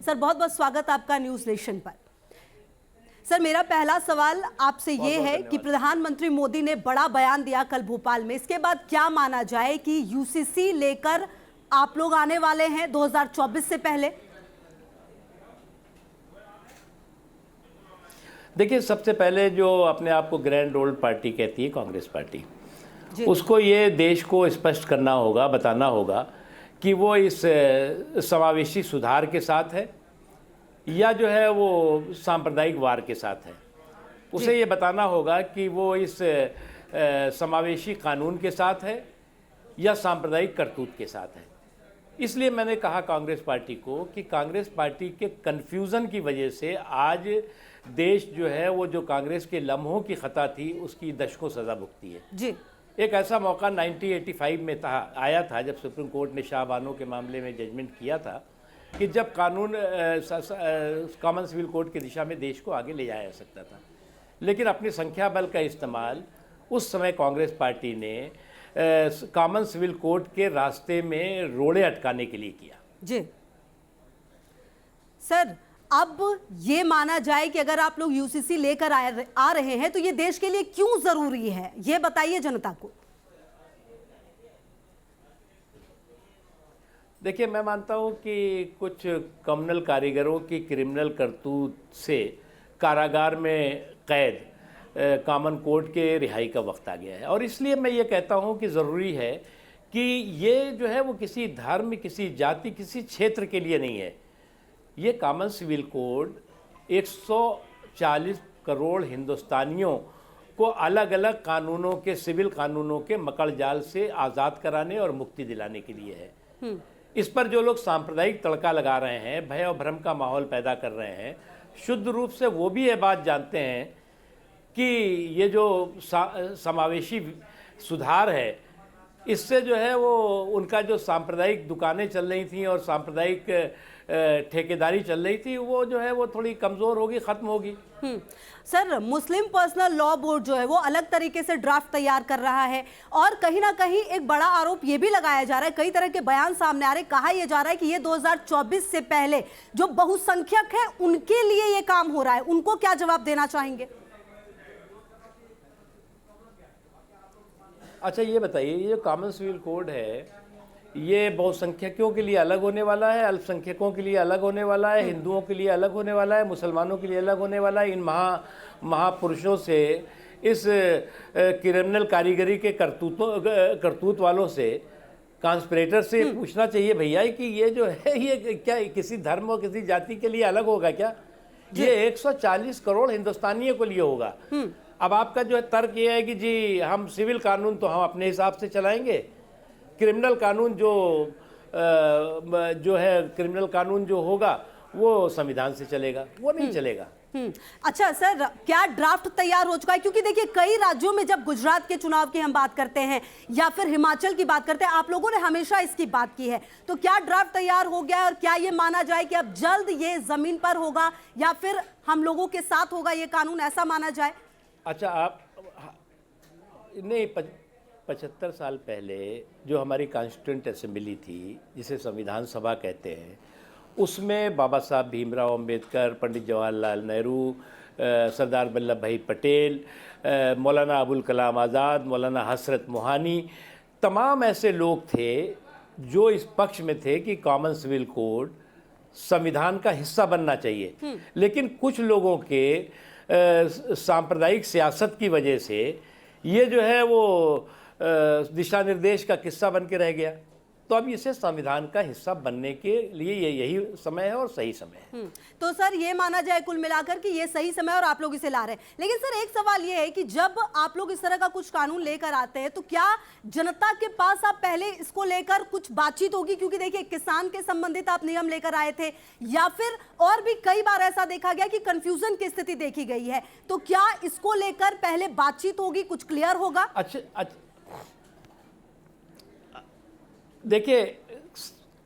Sir बहुत बहुत स्वागत आपका न्यूज नेशन पर। सर मेरा पहला सवाल आपसे ये है कि प्रधानमंत्री मोदी ने बड़ा बयान दिया कल भोपाल में, इसके बाद क्या माना जाए कि यूसीसी लेकर आप लोग आने वाले हैं 2024 से पहले? देखिए, सबसे पहले जो अपने आप को ग्रैंड ओल्ड पार्टी कहती है कांग्रेस पार्टी, उसको ये देश को स्पष्ट करना होगा, बताना होगा कि वो इस समावेशी सुधार के साथ है या जो है वो सांप्रदायिक वार के साथ है। उसे ये बताना होगा कि वो इस समावेशी कानून के साथ है या सांप्रदायिक करतूत के साथ है। इसलिए मैंने कहा कांग्रेस पार्टी को कि कांग्रेस पार्टी के कन्फ्यूज़न की वजह से आज देश जो है वो जो कांग्रेस के लम्हों की खता थी उसकी दशकों सज़ा भुगती है जी। एक ऐसा मौका 1985 में आया था जब सुप्रीम कोर्ट ने शाह बानो के मामले में जजमेंट किया था कि जब कानून कॉमन सिविल कोड की दिशा में देश को आगे ले जाया जा सकता था, लेकिन अपनी संख्या बल का इस्तेमाल उस समय कांग्रेस पार्टी ने कॉमन सिविल कोड के रास्ते में रोड़े अटकाने के लिए किया जी। सर अब ये माना जाए कि अगर आप लोग यूसीसी लेकर आ रहे हैं तो ये देश के लिए क्यों जरूरी है, ये बताइए जनता को। देखिए, मैं मानता हूं कि कुछ कम्युनल कारीगरों की क्रिमिनल करतूत से कारागार में कैद कॉमन कोर्ट के रिहाई का वक्त आ गया है, और इसलिए मैं ये कहता हूं कि ज़रूरी है कि ये जो है वो किसी धर्म, किसी जाति, किसी क्षेत्र के लिए नहीं है। ये कॉमन सिविल कोड 140 करोड़ हिंदुस्तानियों को अलग अलग कानूनों के, सिविल कानूनों के मकड़ जाल से आज़ाद कराने और मुक्ति दिलाने के लिए है। इस पर जो लोग सांप्रदायिक तड़का लगा रहे हैं, भय और भ्रम का माहौल पैदा कर रहे हैं, शुद्ध रूप से वो भी ये बात जानते हैं कि ये जो समावेशी सुधार है इससे जो है वो उनका जो सांप्रदायिक दुकानें चल रही थी और सांप्रदायिक ठेकेदारी चल रही थी वो जो है वो थोड़ी कमज़ोर होगी, ख़त्म होगी। सर मुस्लिम पर्सनल लॉ बोर्ड जो है वो अलग तरीके से ड्राफ्ट तैयार कर रहा है और कहीं ना कहीं एक बड़ा आरोप ये भी लगाया जा रहा है, कई तरह के बयान सामने आ रहे, कहा यह जा रहा है कि ये 2024 से पहले जो बहुसंख्यक है उनके लिए ये काम हो रहा है। उनको क्या जवाब देना चाहेंगे? अच्छा ये बताइए, ये कॉमन सिविल कोड है ये बहुसंख्यकों के लिए अलग होने वाला है, अल्पसंख्यकों के लिए अलग होने वाला है, हिंदुओं के लिए अलग होने वाला है, मुसलमानों के लिए अलग होने वाला है। इन महापुरुषों से, इस क्रिमिनल कारीगरी के करतूत वालों से, कॉन्स्पिरेटर से पूछना चाहिए भैया कि ये जो है ये क्या किसी धर्म और किसी जाति के लिए अलग होगा क्या? ये 140 करोड़ हिंदुस्तानियों के लिए होगा। अब आपका जो है तर्क ये है कि जी हम सिविल कानून तो हम अपने हिसाब से चलाएंगे, क्रिमिनल कानून जो है क्रिमिनल कानून जो होगा वो संविधान से चलेगा, वो नहीं चलेगा। अच्छा सर, क्या ड्राफ्ट तैयार हो चुका है? क्योंकि देखिए कई राज्यों में जब गुजरात के चुनाव की हम बात करते हैं या फिर हिमाचल की बात करते हैं, आप लोगों ने हमेशा इसकी बात की है, तो क्या ड्राफ्ट तैयार हो गया है और क्या ये माना जाए कि अब जल्द ये जमीन पर होगा या फिर हम लोगों के साथ होगा ये कानून, ऐसा माना जाए? अच्छा, आप नहीं, 75 साल पहले जो हमारी कॉन्स्टिट्यूंट असेंबली थी जिसे संविधान सभा कहते हैं, उसमें बाबा साहब भीमराव अंबेडकर, पंडित जवाहरलाल नेहरू, सरदार वल्लभ भाई पटेल, मौलाना अबुल कलाम आज़ाद, मौलाना हसरत मोहानी, तमाम ऐसे लोग थे जो इस पक्ष में थे कि कॉमन सिविल कोड संविधान का हिस्सा बनना चाहिए। लेकिन कुछ लोगों के सांप्रदायिक सियासत की वजह से ये जो है वो दिशा निर्देश का किस्सा बन के रह गया। तो अब इसे संविधान का हिस्सा बनने के लिए यही समय है और सही समय है। तो सर ये माना जाए कुल मिलाकर कि ये सही समय और आप लोग इसे ला रहे हैं। लेकिन सर एक सवाल ये है कि जब आप लोग इस तरह का कुछ कानून लेकर आते हैं तो क्या जनता के पास आप पहले इसको लेकर कुछ बातचीत होगी? क्योंकि देखिए किसान के संबंधित आप नियम लेकर आए थे या फिर और भी कई बार ऐसा देखा गया कि कंफ्यूजन की स्थिति देखी गई है, तो क्या इसको लेकर पहले बातचीत होगी, कुछ क्लियर होगा? अच्छा, देखिए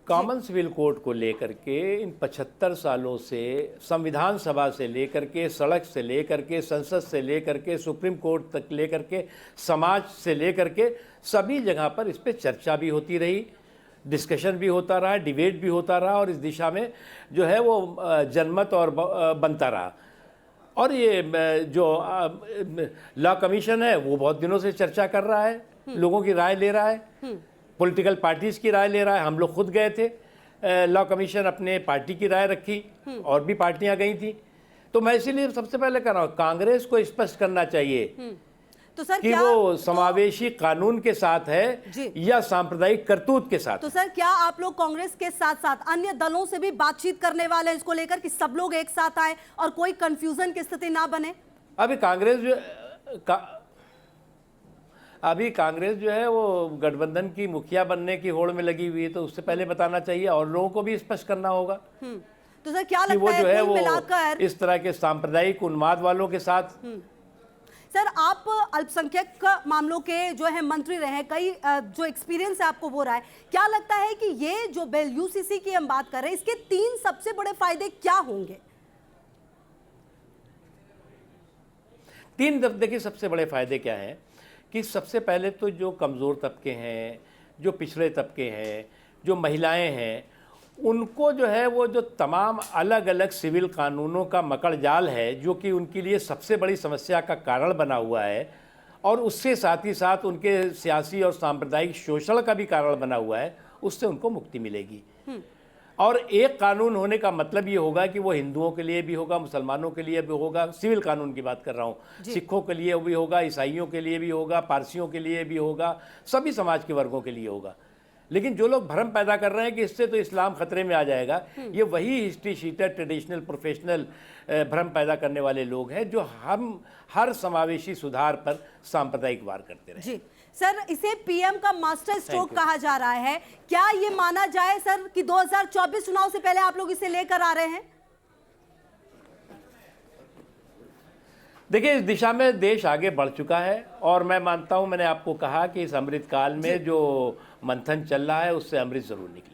कॉमन सिविल कोड को लेकर के इन 75 सालों से संविधान सभा से लेकर के, सड़क से लेकर के, संसद से लेकर के, सुप्रीम कोर्ट तक लेकर के, समाज से लेकर के सभी जगह पर इस पे चर्चा भी होती रही, डिस्कशन भी होता रहा, डिबेट भी होता रहा और इस दिशा में जो है वो जनमत और बनता रहा। और ये जो लॉ कमीशन है वो बहुत दिनों से चर्चा कर रहा है, लोगों की राय ले रहा है, पॉलिटिकल पार्टीज की राय ले रहा है। हम लोग खुद गए थे, लॉ कमीशन अपने पार्टी की राय रखी और भी पार्टियां गई थी। तो मैं इसीलिए सबसे पहले कह रहा हूँ कांग्रेस को स्पष्ट करना चाहिए तो सर कि क्या वो समावेशी कानून के साथ है या सांप्रदायिक करतूत के साथ। तो सर क्या आप लोग कांग्रेस के साथ साथ अन्य दलों से भी बातचीत करने वाले हैं इसको लेकर कि सब लोग एक साथ आए और कोई कंफ्यूजन की स्थिति ना बने? अभी कांग्रेस जो है वो गठबंधन की मुखिया बनने की होड़ में लगी हुई है, तो उससे पहले बताना चाहिए और लोगों को भी स्पष्ट करना होगा तो सर क्या कि वो लगता जो है है वो कुल मिलाकर इस तरह के सांप्रदायिक उन्माद वालों के साथ। सर आप अल्पसंख्यक मामलों के जो है मंत्री रहे हैं, कई जो एक्सपीरियंस है आपको वो रहा है, क्या लगता है कि ये जो बिल यूसीसी की हम बात कर रहे हैं इसके 3 सबसे बड़े फायदे क्या होंगे? 3 देखिए सबसे बड़े फायदे क्या हैं कि सबसे पहले तो जो कमज़ोर तबके हैं, जो पिछड़े तबके हैं, जो महिलाएं हैं, उनको जो है वो जो तमाम अलग अलग सिविल कानूनों का मकड़जाल है जो कि उनके लिए सबसे बड़ी समस्या का कारण बना हुआ है और उससे साथ ही साथ उनके सियासी और सांप्रदायिक शोषण का भी कारण बना हुआ है, उससे उनको मुक्ति मिलेगी। और एक कानून होने का मतलब ये होगा कि वो हिंदुओं के लिए भी होगा, मुसलमानों के लिए भी होगा, सिविल कानून की बात कर रहा हूँ, सिखों के लिए भी होगा, ईसाइयों के लिए भी होगा, पारसियों के लिए भी होगा, सभी समाज के वर्गों के लिए होगा। लेकिन जो लोग भ्रम पैदा कर रहे हैं कि इससे तो इस्लाम खतरे में आ जाएगा, ये वही हिस्ट्री शीटर ट्रेडिशनल प्रोफेशनल भ्रम पैदा करने वाले लोग हैं जो हम हर समावेशी सुधार पर सांप्रदायिक वार करते रहे। जी सर, इसे पीएम का मास्टर स्ट्रोक कहा जा रहा है, क्या ये माना जाए सर कि 2024 चुनाव से पहले आप लोग इसे लेकर आ रहे हैं? देखिए इस दिशा में देश आगे बढ़ चुका है और मैं मानता हूं, मैंने आपको कहा कि इस अमृत काल में जो मंथन चल रहा है उससे अमृत जरूर निकले।